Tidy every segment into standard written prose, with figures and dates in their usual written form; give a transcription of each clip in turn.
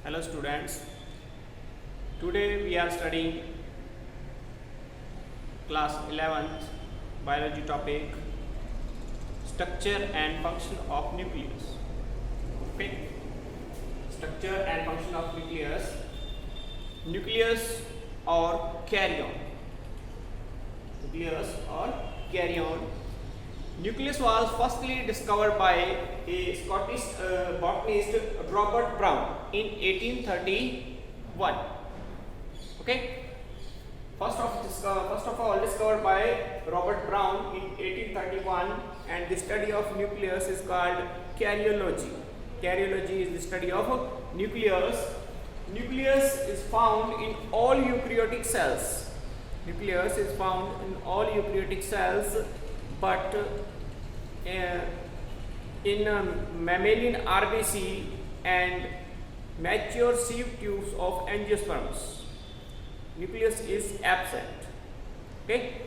Hello students, today we are studying class 11th biology topic structure and function of nucleus. Okay, structure and function of nucleus or carrion. Nucleus was firstly discovered by a Scottish botanist Robert Brown in 1831. Okay, first of all discovered by Robert Brown in 1831, and the study of nucleus is called karyology. Karyology is the study of nucleus. Nucleus is found in all eukaryotic cells. Nucleus is found in all eukaryotic cells, but in mammalian RBC and mature sieve tubes of angiosperms, nucleus is absent. Okay,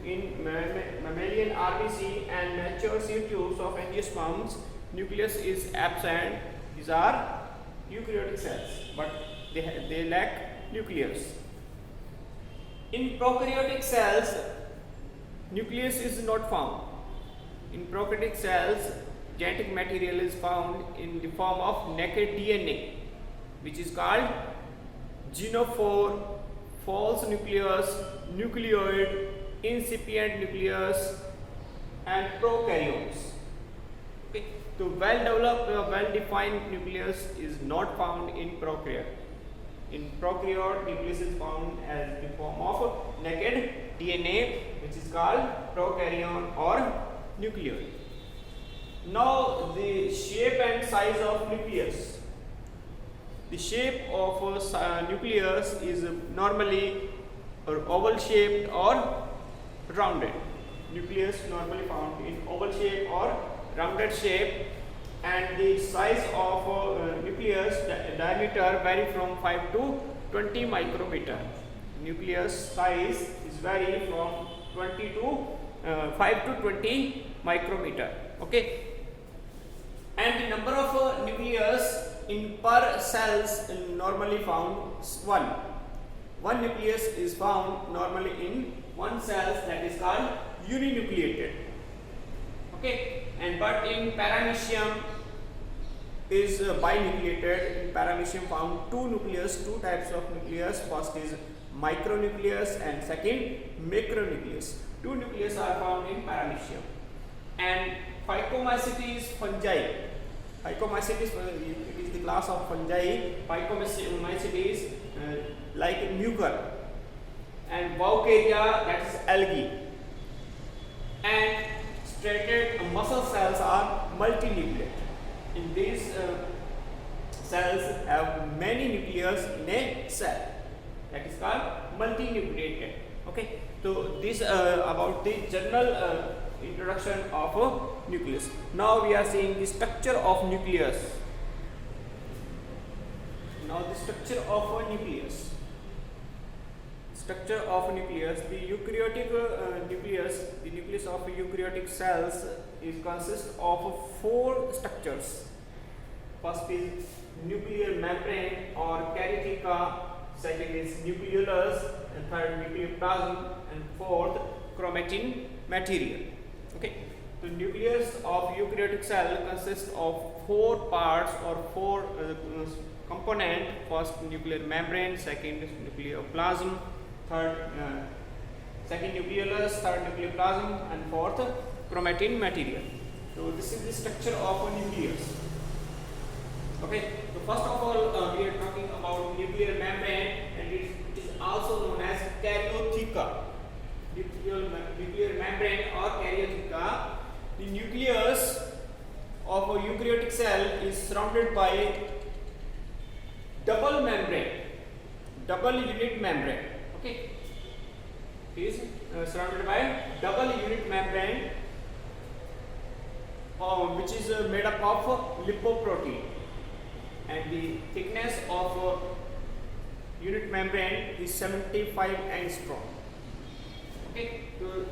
in mammalian RBC and mature sieve tubes of angiosperms, nucleus is absent. These are eukaryotic cells, but they lack nucleus. In prokaryotic cells, nucleus is not found. In prokaryotic cells, genetic material is found in the form of naked DNA, which is called genophore, false nucleus, nucleoid, incipient nucleus, and prokaryotes. Okay, so well-developed, well-defined nucleus is not found in prokaryote. In prokaryote, nucleus is found as the form of naked DNA, which is called prokaryon or nucleoid. Now, the shape and size of nucleus. The shape of nucleus is normally oval shaped or rounded. Nucleus normally found in oval shape or rounded shape, and the size of nucleus diameter vary from 5 to 20 micrometer. Nucleus size is vary from 20 to 5 to 20 micrometer. Okay, and the number of nucleus in per cells normally found one nucleus is found normally in one cell, that is called uninucleated. Okay, and but in paramecium is binucleated. In paramecium found two types of nucleus. First is micronucleus and second macronucleus. Two nucleus are found in paramecium. And Phycomycetes fungi. Phycomycetes it is the class of fungi. Phycomycetes like mucor, and Bougaria, that is algae, and striated muscle cells are multinucleate. In these cells have many nucleus in a cell, that is called multinucleated. Okay, so this about the general introduction of nucleus. Now we are seeing the structure of nucleus. Now the structure of nucleus. Structure of nucleus. The eukaryotic nucleus, the nucleus of eukaryotic cells is consists of four structures. First is nuclear membrane or karyotheca, second is nucleolus, and third nucleoplasm, and fourth chromatin material. Okay, the nucleus of eukaryotic cell consists of four parts or four component. First nuclear membrane, second nucleoplasm, second nucleolus, third nucleoplasm, and fourth chromatin material. So this is the structure of a nucleus. Okay, so first of all we are talking about nuclear membrane, and it is also known as karyotheca. Nuclear membrane or karyotheca. The nucleus of a eukaryotic cell is surrounded by double unit membrane. Okay, it is surrounded by double unit membrane, which is made up of lipoprotein, and the thickness of unit membrane is 75 angstrom. Okay, so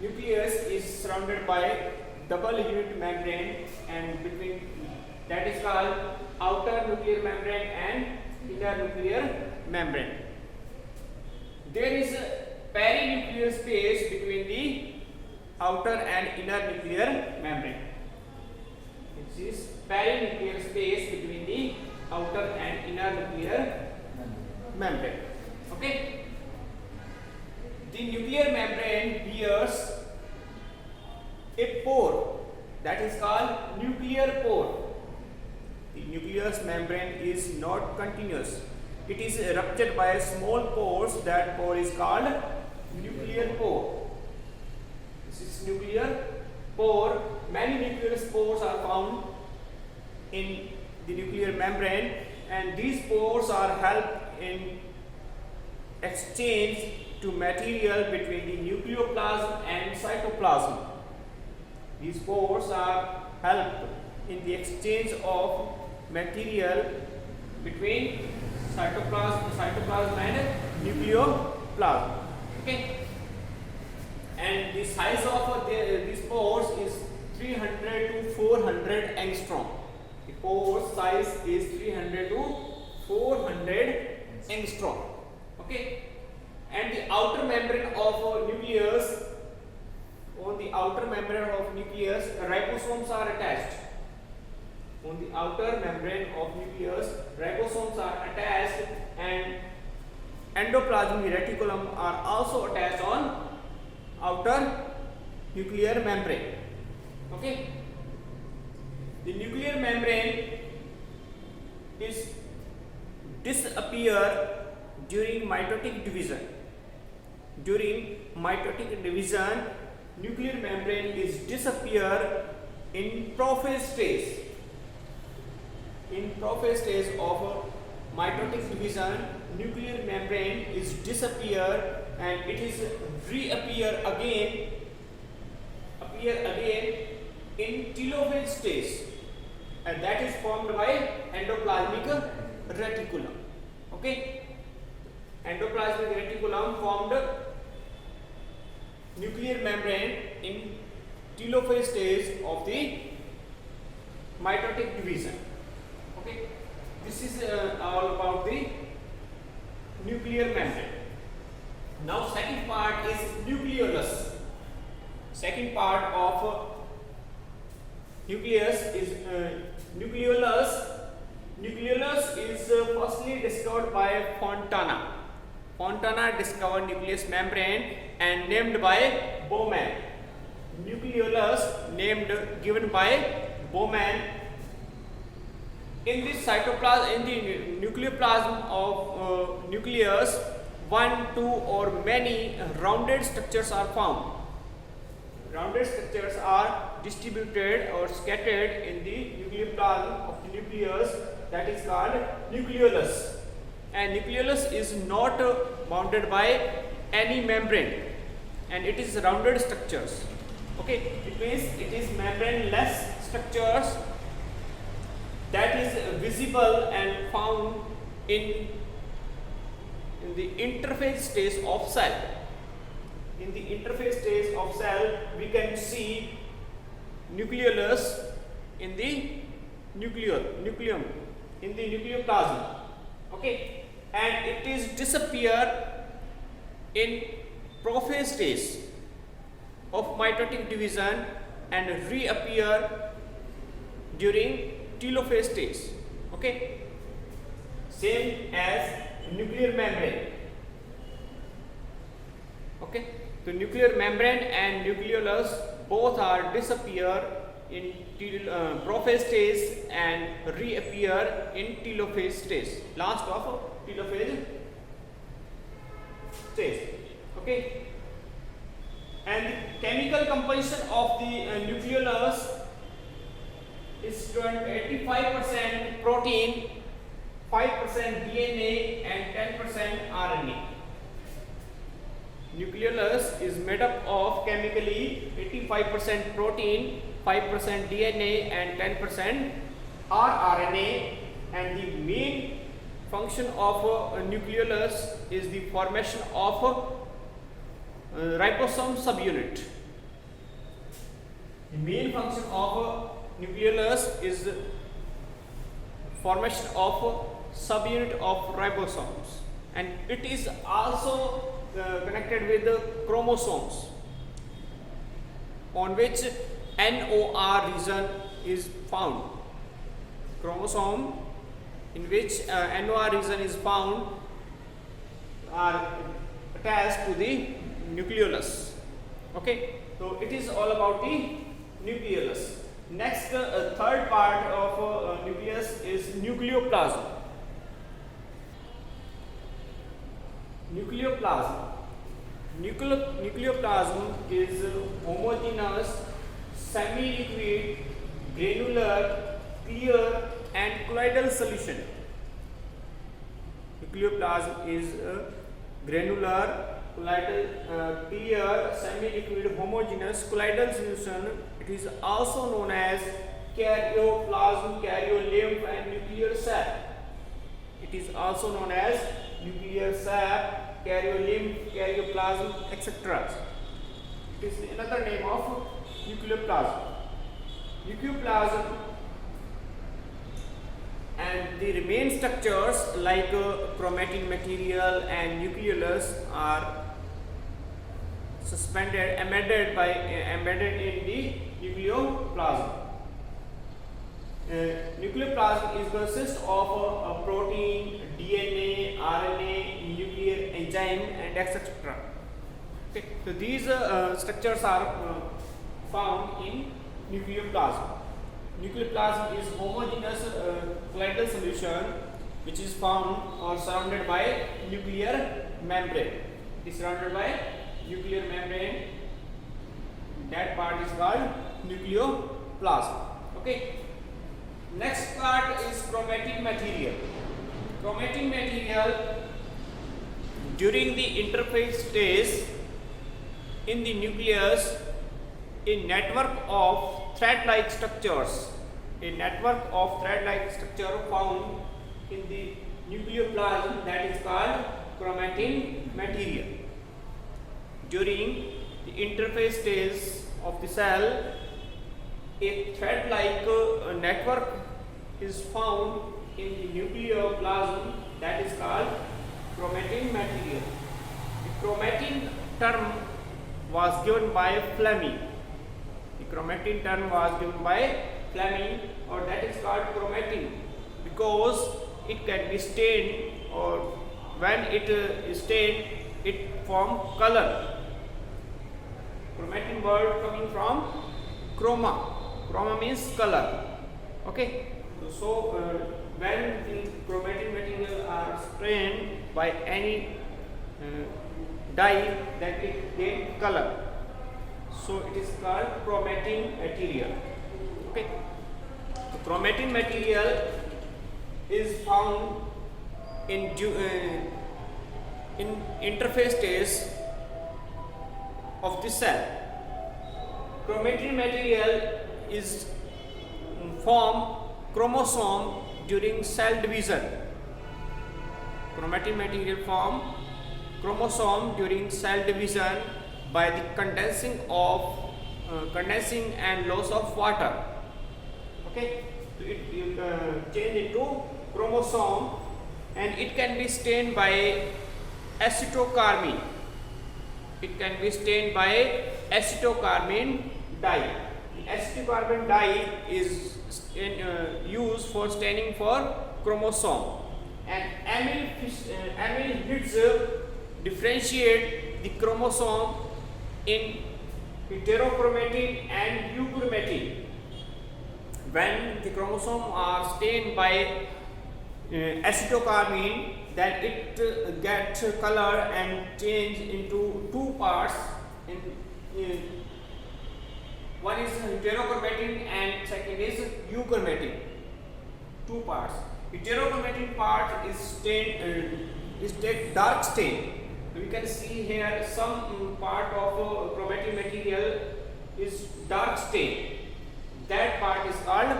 nucleus is surrounded by double unit membrane, and between that is called outer nuclear membrane and inner nuclear membrane. There is a perinuclear space between the outer and inner nuclear membrane. This is perinuclear space between the outer and inner nuclear membrane. Okay. The nuclear membrane bears a pore that is called nuclear pore. The nucleus membrane is not continuous. It is ruptured by small pores. That pore is called nuclear pore. This is nuclear pore. Many nuclear pores are found in the nuclear membrane, and these pores are helped in exchange to material between the nucleoplasm and cytoplasm. These pores are helped in the exchange of material between cytoplasm and nucleoplasm. Okay, and the size of these pores is 300 to 400 angstrom. The pore size is 300 to 400 angstrom. Okay, and the outer membrane of nucleus. On the outer membrane of nucleus, ribosomes are attached. On the outer membrane of nucleus, ribosomes are attached, and endoplasmic reticulum are also attached on outer nuclear membrane. Okay. The nuclear membrane is disappear during mitotic division. During mitotic division, nuclear membrane is disappear in prophase stage. In prophase stage of mitotic division, nuclear membrane is disappear and it is reappear again in telophase stage, and that is formed by endoplasmic reticulum. Okay, endoplasmic reticulum formed nuclear membrane in telophase stage of the mitotic division. Okay, this is all about the nuclear membrane. Now second part is nucleolus. Second part of nucleus is nucleolus. Nucleolus is firstly discovered by Fontana. Fontana discovered nucleus membrane and named by Bowman. Nucleolus given by Bowman. In this cytoplasm, in the nucleoplasm of nucleus, one, two, or many rounded structures are found. Rounded structures are distributed or scattered in the nucleoplasm of the nucleus, that is called nucleolus. And nucleolus is not bounded by any membrane, and it is rounded structures. Okay, it means it is membraneless structures that is visible and found in the interphase stage of cell. In the interphase stage of cell, we can see nucleolus in the nucleum, in the nucleoplasm. Okay, and it is disappear in prophase stage of mitotic division and reappear during telophase stage. Okay, same as nuclear membrane. Okay, the nuclear membrane and nucleolus both are disappear in prophase stage and reappear in telophase stage, last of telophase stage. Okay, and the chemical composition of the nucleolus is 85% protein, 5% DNA, and 10% RNA. Nucleolus is made up of chemically 85% protein, 5% DNA, and 10% rRNA, and the main function of nucleolus is the formation of ribosome subunit. The main function of nucleolus is formation of subunit of ribosomes, and it is also connected with the chromosomes, on which NOR region is found. Chromosome in which NOR region is found are attached to the nucleolus. Okay, so it is all about the nucleolus. Next, third part of nucleus is nucleoplasm. Nucleoplasm is homogeneous, semi-liquid, granular, clear and colloidal solution. Nucleoplasm is granular, colloidal, clear, semi-liquid, homogeneous, colloidal solution. It is also known as karyoplasm, karyolymph and nuclear sap. It is also known as nuclear sap, karyolymph, karyoplasm, etc. It is another name of nucleoplasm. Nucleoplasm and the remain structures like chromatin material and nucleolus are embedded in the nucleoplasm. Nucleoplasm is consists of a protein, DNA, RNA, nuclear enzyme and etc. Okay. So these structures are found in nucleoplasm. Nucleoplasm is homogeneous colloidal solution which is found or surrounded by nuclear membrane. It is surrounded by nuclear membrane. That part is called nucleoplasm. Okay. Next part is chromatin material. Chromatin material during the interphase stage in the nucleus, a network of thread-like structures. A network of thread-like structure found in the nucleoplasm, that is called chromatin material. During the interphase stage of the cell, a thread-like network is found in the nucleoplasm, that is called chromatin material. The chromatin term was given by Fleming. The chromatin term was given by Fleming, or that is called chromatin because it can be stained, or when it is stained, it forms color. Chromatin word coming from chroma. Chroma means color. Okay. So when the chromatin material are stained by any dye, that it gain color. So it is called chromatin material. Okay. The chromatin material is found in interphase stage of the cell. Chromatin material is form chromosome during cell division. Chromatin material form chromosome during cell division by the condensing and loss of water. Okay, so it change into chromosome, and it can be stained by acetocarmine. It can be stained by acetocarmine dye. The acetocarmine dye is used for staining for chromosome, and amyloids differentiate the chromosome in heterochromatin and euchromatin. When the chromosome are stained by acetocarmine, then it gets color and change into two parts. One is heterochromatin and second is euchromatin. Two parts. Heterochromatin part is stained, is dark stain. We can see here some part of chromatin material is dark stain. That part is called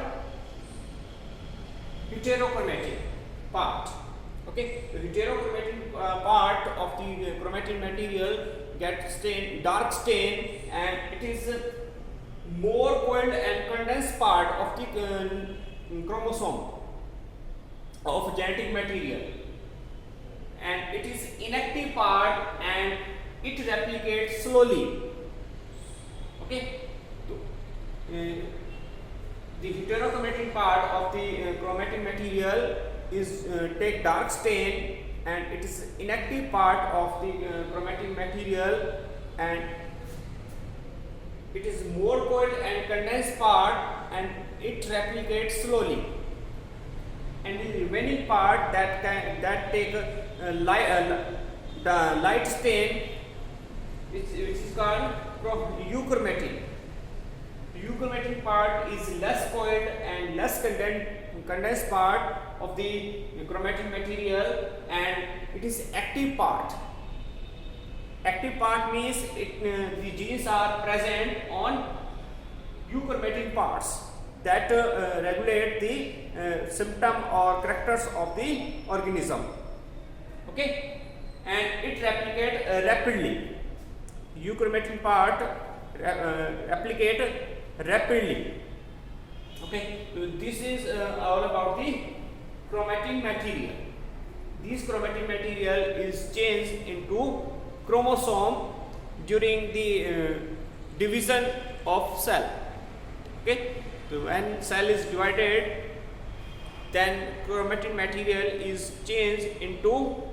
heterochromatin part. Okay, the heterochromatin part of the chromatin material gets stain, dark stain, and it is more coiled and condensed part of the chromosome. of genetic material, and it is inactive part and it replicates slowly. Okay, so, the heterochromatin part of the chromatin material is take dark stain, and it is inactive part of the chromatin material, and it is more coiled and condensed part, and it replicates slowly. And the remaining part that take the light stain, which is called euchromatin. Euchromatin part is less coiled and less condensed part of the chromatin material, and it is active part. Active part means the genes are present on euchromatin parts that regulate the symptom or characters of the organism. Okay, and it replicates rapidly. Euchromatin part replicate rapidly. Okay, so this is all about the chromatin material. This chromatin material is changed into chromosome during the division of cell. Okay, so when cell is divided, then chromatin material is changed into